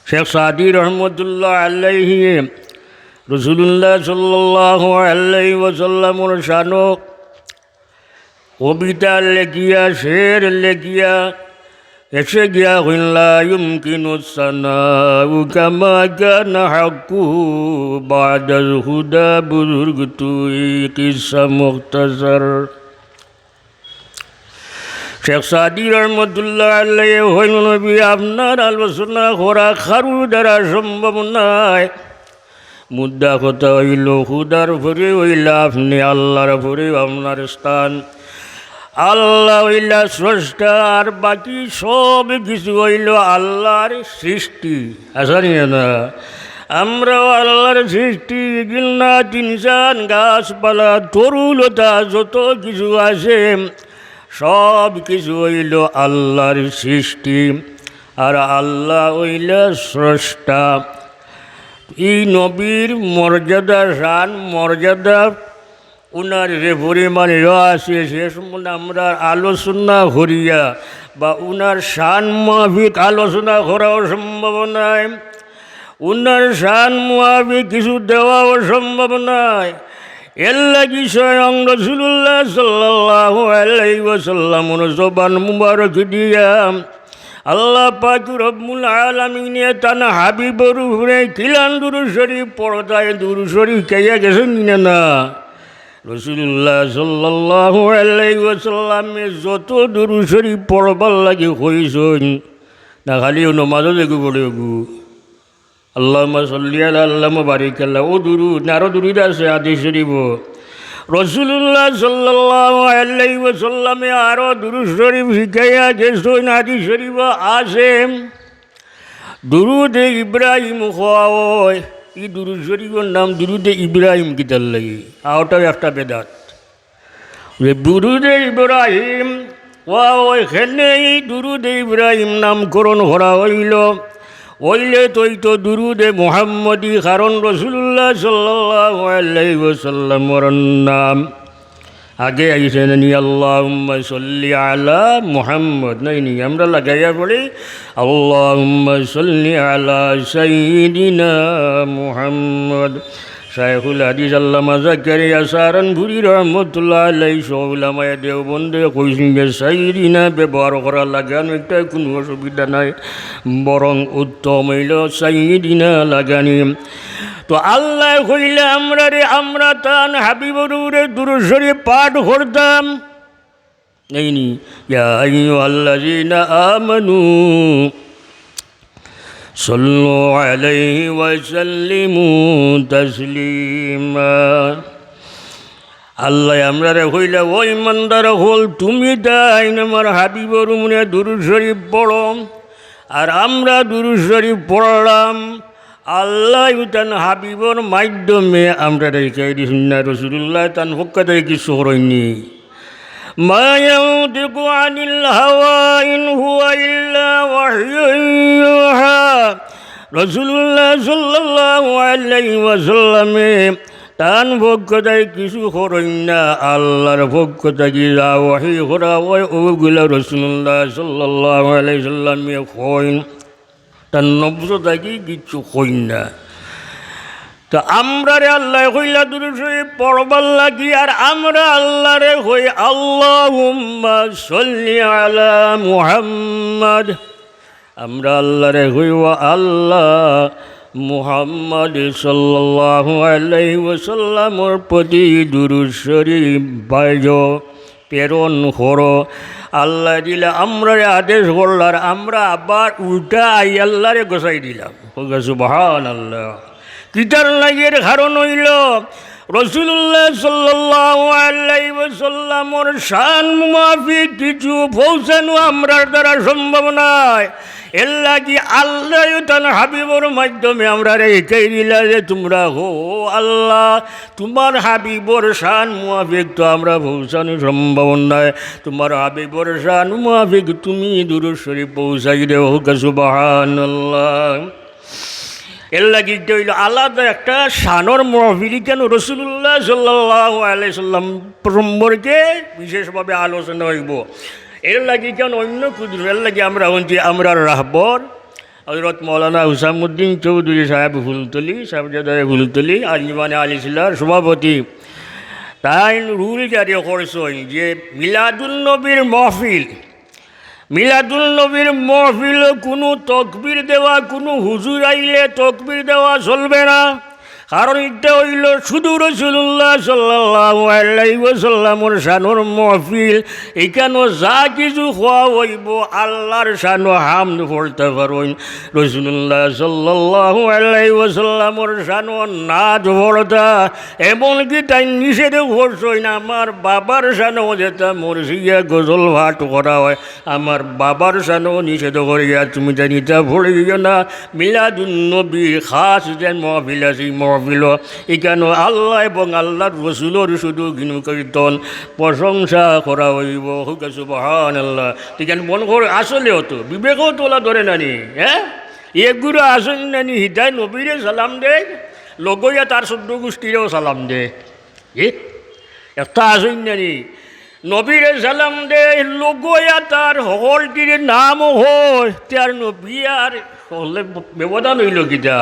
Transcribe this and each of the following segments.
শেখ সাদি রহমতুল্লাহ আলাইহি রসুলুল্লাহ সাল্লাল্লাহু আলাইহি ওয়াসাল্লামর শানো কবিতা লেখিয়া শের লেখিয়া এসে গিয়া লা ইউমকিনু সানাউ কামা কানা হাক্কুহু বাদাল হুদা বুজুর্গ তুই কিসা মুখতাসার। শেখ সাদি রহমতুল্লাহ আলাইহি হইল নবী আপনার আলোচনা করা কারু দ্বারা সম্ভব নয়। মুদ্রা কথা হইল হুদার ভরে হইলা আপনি আল্লাহর ভরে আপনার স্থান। আল্লাহ হইলা স্রষ্টা আর বাকি সব কিছু হইল আল্লাহর সৃষ্টি। আসানি না আমরাও আল্লাহর সৃষ্টি গিন্নাত ইনসান গাছপালা তরুলতা যত কিছু আছে সব কিছু হইল আল্লাহর সৃষ্টি আর আল্লাহ হইলা স্রষ্টা। এই নবীর মর্যাদা শান মর্যাদা উনার যে পরিমাণ আছে সে সম্বন্ধে আমরা আলোচনা করিয়া বা উনার শান মাফিক আলোচনা করাও সম্ভব নয়, উনার শান মাফিক কিছু দেওয়াও সম্ভব নয়। এর লাগি স্বয়ং রাসূলুল্লাহ সাল্লাল্লাহু আলাইহি ওয়াসাল্লামের জবান মুবারক দিয়া আল্লাহ পাক রব্বুল আলামিন তান হাবিবর উপরে কিলান দুরূদ শরীফ পড়তায় দুরূদ শরীফ কেয়া গেছেন না। রাসূলুল্লাহ সাল্লাল্লাহু আলাইহি ওয়াসাল্লামে যত দুরূদ শরীফ পড়বার লাগে কইছেন না খালি নামাজও দেখু পড়ে গু আল্লাহুম্মা সাল্লি আলা আল্লাহুম্মা বারিক আলা ও দুরূদ আরও দুরূদ আছে হাদিস শরীফ। রাসূলুল্লাহ সাল্লাল্লাহু আলাইহি ওয়াসাল্লামে আরও দুরূদ শরীফ শিখাইয়া গেছেন হাদিস শরীফ আছে। দুরূদে ইব্রাহিম হয়, এই দুরূদ শরীফের নাম দুরূদে ইব্রাহিম কিতার লাগে আওটাও একটা বেদাত। দুরূদে ইব্রাহিম ওইখানে এই দুরূদে ইব্রাহিম নামকরণ করা হইল। ওইলে তৈ তো দুরূদে মুহাম্মদী কারণ রাসূলুল্লাহ সাল্লাল্লাহু আলাইহি ওয়াসাল্লামের নাম আগে আইসে নি আল্লাহুম্মা সাল্লি আলা মুহাম্মদ নাই আমরা লাগাইয়া পড়ি আল্লাহুম্মা সাল্লি আলা সাইয়্যিদিনা মুহাম্মদ। শায়খুল হাদিস আল্লামা জাকারিয়া সাহারানপুরী রহমতুল্লাহ আলাইহি উলামায়ে দেওবন্দে কইছেন যে সাইয়্যিদিনা ব্যবহার করা লাগানো একটা কোনো অসুবিধা নাই, বরং উত্তম হইল সাইয়্যিদিনা লাগানি। তো আল্লাহ কইলে আমরা তান হাবিবর উপরে দুরূদ শরীফ পাঠ করতাম এইনি ইয়া আইয়ুহাল্লাযীনা আমানু সাল্লু আলাইহি ওয়া সাল্লিমু তাসলিমা। আল্লাহ আমরারে কইলে ও ইমানদার হল তুমি তাই আমার হাবিবর উপরে দুরূদ শরীফ পড়ো আর আমরা দুরূদ শরীফ পড়লাম। আল্লাহ তান হাবিবর মাধ্যমে আমরা রেখে দিয়েছেন না। রাসূলুল্লাহ তান পক্ষ থেকে কিছু করেননি। মা ইয়ানতিকু আনিল হাওয়া ইন হুয়া ইল্লা ওয়াহয়ুন ইউহা। রাসূলুল্লাহ সাল্লাল্লাহু আলাইহি ওয়াসাল্লামে তান পক্ষ থেকে কিছু করেন না, আল্লাহর পক্ষ থেকে যা ওহী করা হয় ওগুলা রাসূলুল্লাহ সাল্লাল্লাহু আলাইহি ওয়াসাল্লামে কইন, তার নবজ থাকি কিছু কইন না। তো আমরা রে আল্লাহ কইলা দুরূদ শরীফ পড়বার লাগি আর আমরা আল্লাহ রে কই আল্লাহুম্মা সাল্লি আলা মুহাম্মদ। আমরা আল্লাহ রে কই ওয়া আল্লাহ মুহাম্মদ সাল্লাল্লাহু আলাইহি ওয়াসাল্লামের প্রতি দুরূদ শরীফ বাইজো প্রেরণ করো। আল্লাহ দিলে আমরা আদেশ করলার আমরা আবার উল্টা আই আল্লাহরে গোসাই দিলাম। সুবহানাল্লাহ। কিতার লাগের কারণ হইল রাসূলুল্লাহ সাল্লাল্লাহু আলাইহি ওয়াসাল্লামের শান মুআফিক কিছু পৌঁছানো আমরার দ্বারা সম্ভব নয়। এর লাগি আল্লাহ তান হাবিবর মাধ্যমে আমরা রেখে দিলা যে তোমরা হো আল্লাহ তোমার হাবিবর শান মুআফিক তো আমরা পৌঁছানো সম্ভব নয়, তোমার হাবিবর শান মুআফিক তুমি দুরূদ শরীফ পৌঁছাই দেও। সুবহানাল্লাহ। এর লাগি হইল আলাদা একটা শানর মাহফিল কেন রাসূলুল্লাহ সাল্লাল্লাহু আলাইহি সাল্লাম সম্পর্কে বিশেষভাবে আলোচনা হইব। এর লাগি কেন অন্য কুদুর এর লাগি আমরা হচ্ছি আমরা রাহবর হজরত মৌলানা হুসামুদ্দিন চৌধুরী সাহেব ফুলতলি সাহেবজাদায় ফুলতলি আঞ্জুমানে আলিসিল্লার সভাপতি তাই রুল জারি করছেন যে মিলাদুল নবীর মহফিল কোনো তকবির দেওয়া কোনো হুজুর আইলে তকবির দেওয়া চলবে না। কারণ এটা হইল শুধু রাসূলুল্লাহ সাল্লাল্লাহু আলাইহি ওয়াসাল্লামের শানোর মহফিল। এখানে যা কিছু খোয়া হইব আল্লাহর শানো হামদ পড়তে পারেন, রাসূলুল্লাহ সাল্লাল্লাহু আলাইহি ওয়াসাল্লামের শানো নাচ পড়তা। এমনকি তাই নিষেধ করছেন আমার বাবার শানো যেটা মরসিয়া গজল ভাট করা হয়, আমার বাবার শানো নিষেধ করিয়া তুমি জানিতা ভরিও না। মিলাদুন নবী খাস যে মহফিল আছে মহফিল এখানে আল্লাহ এবং আল্লাহর রসুলের শুধু গিনু কীর্তন প্রশংসা করা হইব। হুক সুবহানাল্লাহ। এখানে মন করে আসলেও তো বিবেকও তোলা ধরে নানি, হ্যাঁ এগুলো আসল নানি হিদায় নবীরে সালাম দে, লগইয়া তার সদ্য গোষ্ঠীরেও সালাম দে। একটা আসল নানি নবীরে সালাম দে, লগইয়া তার হলটির নামও হয় তার নবী আর হলে ব্যবধান হইল কিটা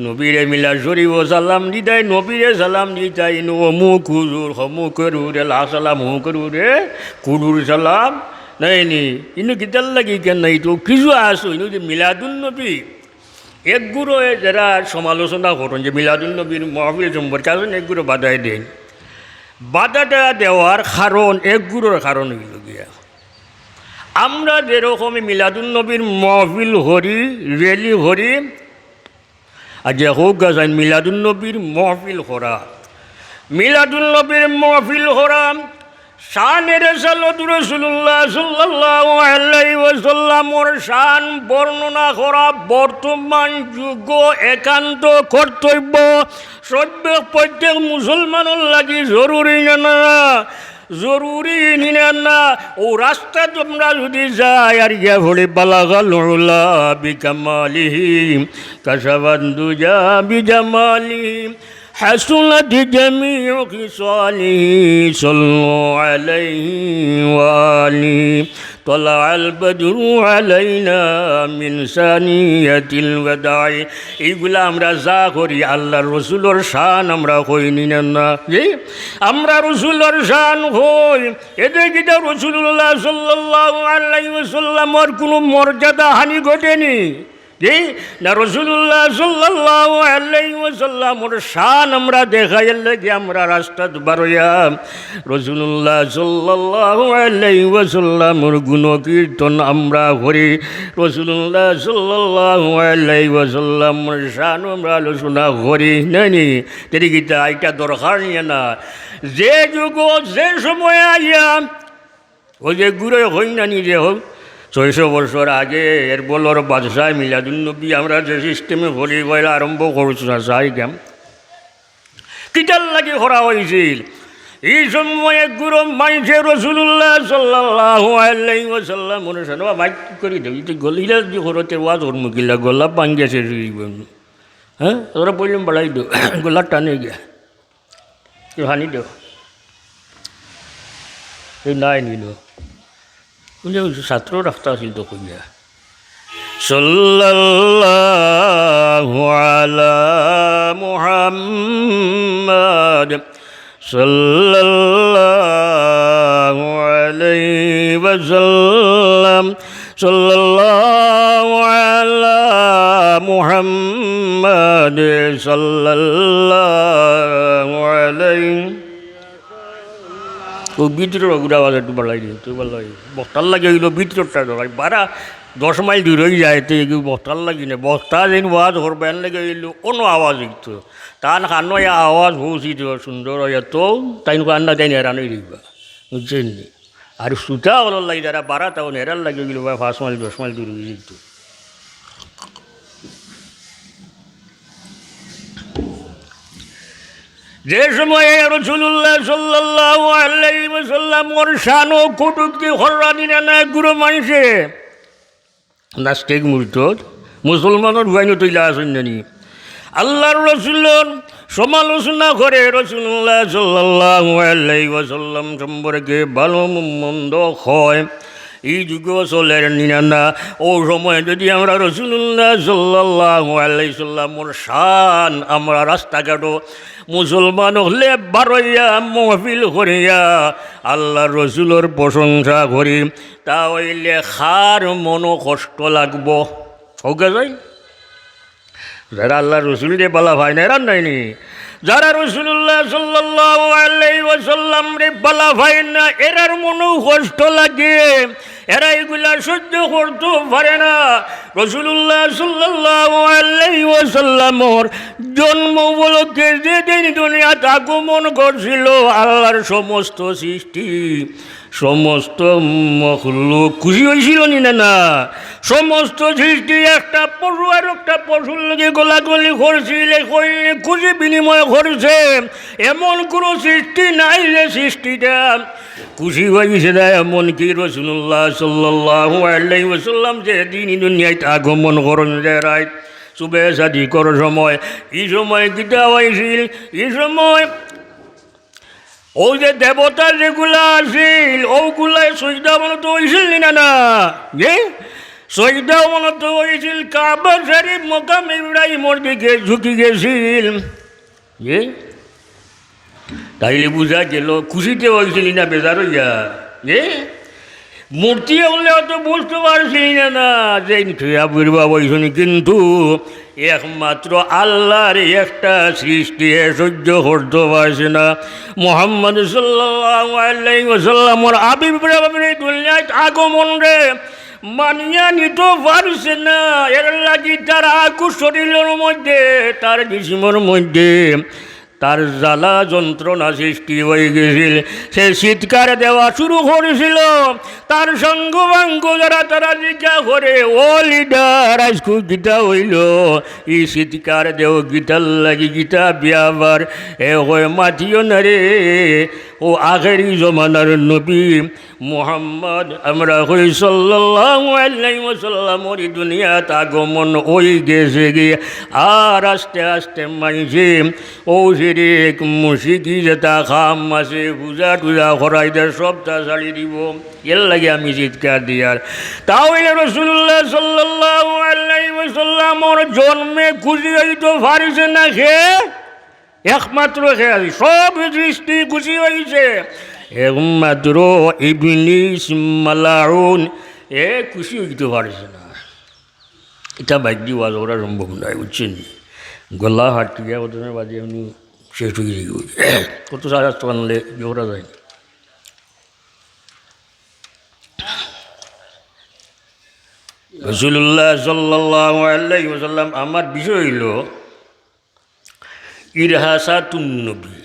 নবীরে মিলা শরীফ সালাম দিতাই, নবীরে সালাম দিতাই অমুক হুজুর হমুক রে লা সালাম হুক রে কুরুর সালাম নাই নি ইনু কিতাল লাগি কেন নাই তো কিছু আসো ইনু যে মিলাদুল নবী একগুলো যারা সমালোচনা করেন যে মিলাদুল নবীর মহফিল সম্পর্কে আসেন একগুলো বাধাই দেন। বাধাটা দেওয়ার কারণ একগুলোর কারণ হইল গিয়া আমরা যেরকম মিলাদুল নবীর মহফিল হরি রেলি হরি আর যে হোক গাছ মিলাদুল নবীর মহফিল করা, মিলাদুল নবীর মহফিল করা শানের সালত রাসূলুল্লাহ সাল্লাল্লাহু আলাইহি ওয়াসাল্লামের শান বর্ণনা করা বর্তমান যুগ একান্ত কর্তব্য। প্রত্যেক মুসলমানের লাগি জরুরি না জরুরি না। ও রাস্তা তোমরা যদি যায় আর গিয়া ভরে বালাগাল উলা বিকামালিহি কাশাবান্দুজা বিজামালিহি حسنت جميع خصاله صلوا عليه وآله طلع البدر علينا من ثانية الوداع। এইগুলা আমরা যা করি আল্লাহর রসুলের শান আমরা কইনি না, আমরা রসুলের শান হই এতে কিটা রাসূলুল্লাহ সাল্লাল্লাহু আলাইহি ওয়াসাল্লামের কোনো মর্যাদা হানি ঘটেনি না। রাসূলুল্লাহ সাল্লাল্লাহু আলাইহি ওয়াসাল্লামের শান আমরা দেখাইলে লাগি আমরা রাস্তা বারইয়া রাসূলুল্লাহ সাল্লাল্লাহু আলাইহি ওয়াসাল্লামের গুণ কীর্তন আমরা করি, রাসূলুল্লাহ সাল্লাল্লাহু আলাইহি ওয়াসাল্লামের শান আমরা আলোচনা করি নানি। তেরি গীতা এটা দরকার নিয়ে না। যে যুগ যে সময় আইয়া ওই যে গুড়ে হই নানি যে হোক 600 বছর আগে এর বলর বাদশাহ মিলাদুল নবী আমরা যে সিস্টেমে হলি বইলা আরম্ভ করছি না চাই কেম কিটার লাগে করা হয়েছিল। এই সময় গুরু মাইছে রাসূলুল্লাহ সাল্লাল্লাহু আলাইহি ওয়াসাল্লাম মনে শোনো মাইক করে দেব এই গলিলা যে হরতে ওয়াজ ওর মুকিলা গলা পাঙ্গে শেষ হইব, হ্যাঁ ওরা বললাম বাড়াই দো গলা টানে গিয়া কেউ হানি দেও এই নাই নিল ছাত্র রাখতে আসিল তো কইয়া সাল্লাল্লাহু আলা মুহাম্মাদ সাল্লাল্লাহু আলাইহি ওয়াসাল্লাম সাল্লাল্লাহু আলা মুহাম্মাদ সাল্লাল্লাহু আলাইহি ও ভিতরের ওগুলো আওয়াজ একটু বাড়াই দিন তো বাড়াই বক্তার লাগে এগুলো ভিতরটা ধরাই 10 মাইল দূর হয়ে যায় তো এগুলো বক্তার লাগি না বক্তা যেন আওয়াজ হরবেন লাগে এগুলো কোনো আওয়াজ একটু তার কানো আওয়াজ হৌছি সুন্দর হয়ে তো তাই কান্না তাই নেড়ানোই দিবা বুঝছেন নি। আর সুতা হল লাগে যারা বাড়া তাও নেড়ার লাগে এগুলো 5 মাইল 10 মাইল দূর হয়ে যেত। যে সময়ে রাসূলুল্লাহ সাল্লাল্লাহু আলাইহি ওয়াসাল্লামের শান ও কটূক্তি হরানি না গুরু মানুষে নাস্তিক মুরতাদ মুসলমানের ভাইনো তৈলা আছেন জানি আল্লাহর রাসূলের সমালোচনা করে রাসূলুল্লাহ সাল্লাল্লাহু আলাইহি ওয়াসাল্লাম সম্পর্কে ভালো মন্দ হয় এই যুগও চলের নিনা ও সময় যদি আমরা রাসূলুল্লাহ সাল্লাল্লাহু আলাইহি সাল্লামর শান আমরা রাস্তাঘাটও মুসলমান হলে বারইয়া মহফিল করিয়া আল্লাহ রসুলের প্রশংসা করি তা হইলে খার মনো কষ্ট লাগব ওকে যাই যারা আল্লাহ রসুল যে বলা ভাই না এরা নাইনি যারা রাসূলুল্লাহ সাল্লাল্লাহু আলাইহি ওয়াসাল্লাম রে বলা ভাই না এরার মনও কষ্ট লাগে এরা এগুলা সহ্য করতে পারে না রাসূলুল্লাহ সাল্লাল্লাহু আলাইহি ওয়াসাল্লামর জন্ম উপলক্ষে যেদিন দুনিয়াতে আগমন করছিল আল্লাহর সমস্ত সৃষ্টি সমস্ত মখলুক খুশি হয়েছিল না সমস্ত সৃষ্টি একটা পশু আর একটা পশুর লগে গোলাগুলি করছিল খুশি বিনিময় করছে এমন কোনো সৃষ্টি নাই যে সৃষ্টিটা খুশি হয়েছে না এমনকি রাসূলুল্লাহ সাল্লাল্লাহু আলাইহি ওয়াসাল্লাম যেদিন দুনিয়ায় আগমন করেন যায় রায় সুবে শাদি করার সময় এই সময় কিটা হয়েছিল এই সময় ওই যে দেবতা যেগুলা আছিল ওগুলাই সজদা মনত হয়েছিল না যে সজদা মনত হয়েছিল কাবা শরীফ মকাম ইব্রাহিমর দিকে ঝুঁকি গেছিল যে তাইলে বুঝা গেল খুশিতে হয়েছিল না বেজার হইয়া যে মূর্তি হলে অত বুঝতে পারছিলি না যে আবির্ভাব হয়েছিল কিন্তু একমাত্র আল্লাহর একটা সৃষ্টি সহ্য করতে পারছে না মুহাম্মদ সাল্লাল্লাহু আলাইহি ওয়াসাল্লামর আবির্ভাবের দুনিয়ায় আগমন রে মানিয়া নিতে পারছে না এর লাগি তার আকু শরীরের মধ্যে তার জিসিমের মধ্যে তার জ্বালা যন্ত্রণা সৃষ্টি হয়ে গেছিল সে চিৎকার দেওয়া শুরু করেছিল তার সঙ্গবাঙ্গ যারা তারা জিজ্ঞা করে ও লিডার আজকু গীতা হইল এই চিৎকার দেও গীতার লাগি গীতা বিয়াবার এ হয়ে মাতিও না রে ও আখেরি জমানার নবী মুহাম্মদ আমরা হই সাল্লাল্লাহু আলাইহি ওয়াসাল্লামর দুনিয়াত আগমন হয়ে গেছে গিয়ে আর আস্তে আস্তে মাইছে ও শিরিক মুশিকি যেটা খাম আছে পূজা টুজা করাই দেয় সবটা ছাড়ি দিব এর লাগে আমি চিৎকার দিয়ার তাহলে রাসূলুল্লাহ সাল্লাল্লাহু আলাইহি ওয়াসাল্লামর জন্মে খুশি হইতে পারিছে না খে একমাত্র খেয়াল সব সৃষ্টি খুশি হয়েছে একমাত্র ইবলিস মালাউন এ খুশি হইতে পারছে না এটা বাদ্য ওয়াজ করা সম্ভব নয় বুঝছেন গলা হাঁটিয়া ওদের বাদে এমনি শেষ হয়ে গেছে কত সারা আনলে জোরা যায় রাসূলুল্লাহ সাল্লাল্লাহু আলাইহি ওয়াসাল্লাম আমার বিষয় হইল ইরহাসাতুন নবী